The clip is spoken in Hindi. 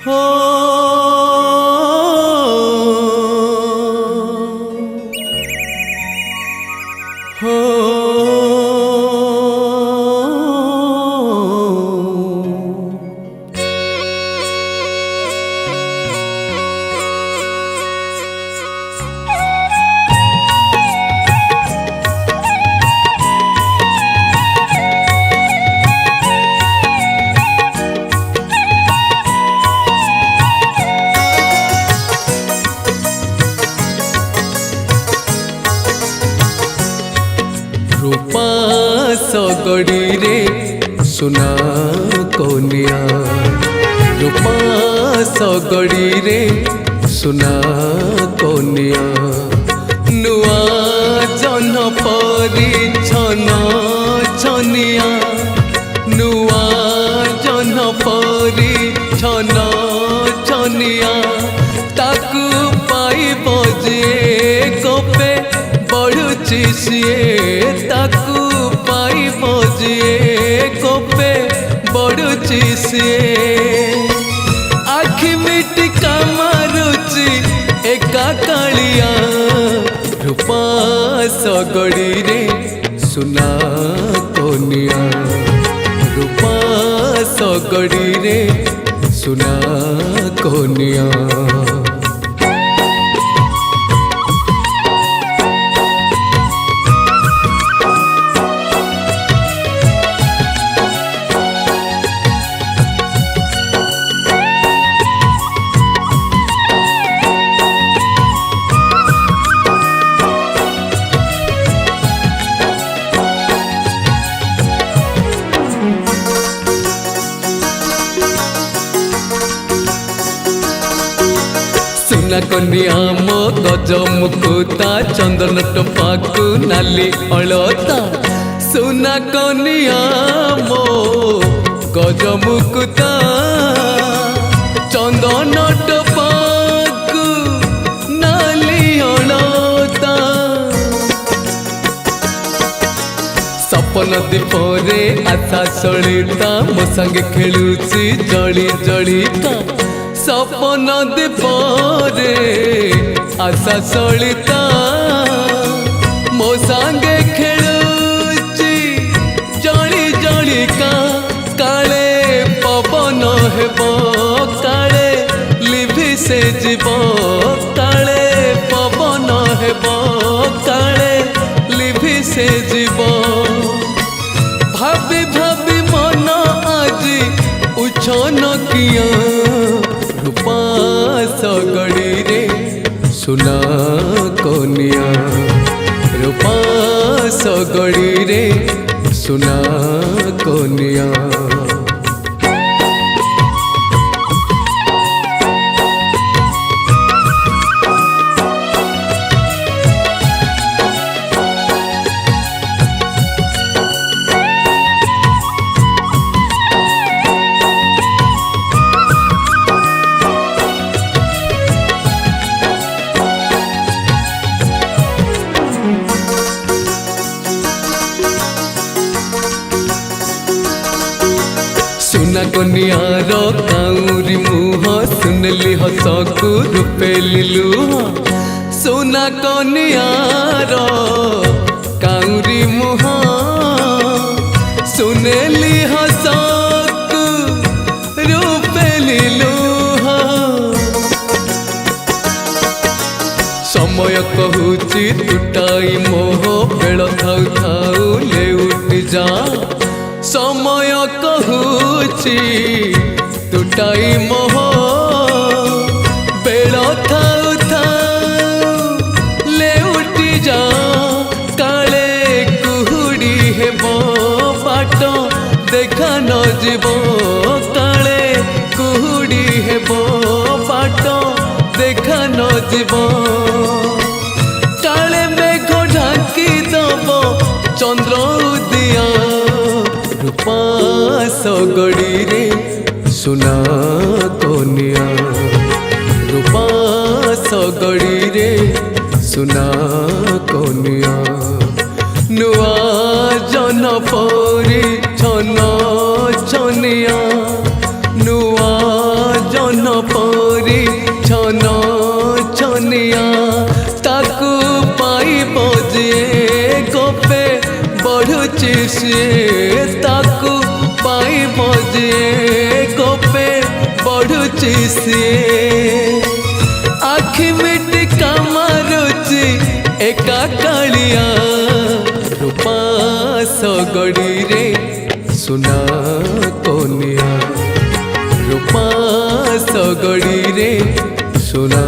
हो हो रूपा सगड़ी रे सुना कोनिया रूपा सगड़ी रे सुना कोनिया नुआ जन परी छन छनिया नुआ जन परी छन छनिया ताकू पाई बजे गोपे बढ़ुची सीए ताकू पाई बजिए गोपे बढ़ुची सीए आखि मिटिका मारुची एका कालिया रूपा सगड़ी रे सुना कोनिया रूपा सगड़ी रे सुना कोनिया सुना कनिया मो गज मुकुता चंदन टपाकू नाली अलता सुना कनिया मो गज मुकुता चंदन टपाकू नाली अलता सपन दीपरे आशा सलिता मो संगे खेलुची जड़ी जड़िता सपन दीपरे आशा सलिता मो सांगे खेलुची जड़ी जड़िका काले पवन हेब काले लिभि से जीव काले पवन हेब काले लिभि से जीव भाभी भाभी मन आजी उछन किया रूपा सगड़ी रे सुना कोनिया रूपा सगड़ी रे सुना कोनिया सुना कनिया रो काउरी मुह सुनली हसकू रूपे लिलुह सुना कनिया रो काउरी मुह सुनली हसकू रूपे लिलुह समय कहूची टूटाई मोह बेल थाउ थाउ ले उठी जा समय कहूची टूटाई मोह बेल थाउ थाउ ले उठी जा काले कुहुड़ी हेब बाट देखा न जीव काले कुहुड़ी हेब बाट देखा न जीव काले मेघ ढाकी दब चंद्र उदिया रूपा सगड़ी रे सुना कोनिया रूपा सगड़ी रे सुना कोनिया नुआ जन परी छन छनिया नुआ जन ଯିଏ ତାକୁ ପାଇବ ଯିଏ ଗୋପେ ବଢୁଛି ସିଏ ଆଖି ମିଟିକା ମାରୁଛି ଏକା କାଳିଆ ରୂପା ସଗଡ଼ିରେ ସୁନା କନିଆ ରୂପା ସଗଡ଼ିରେ ସୁନା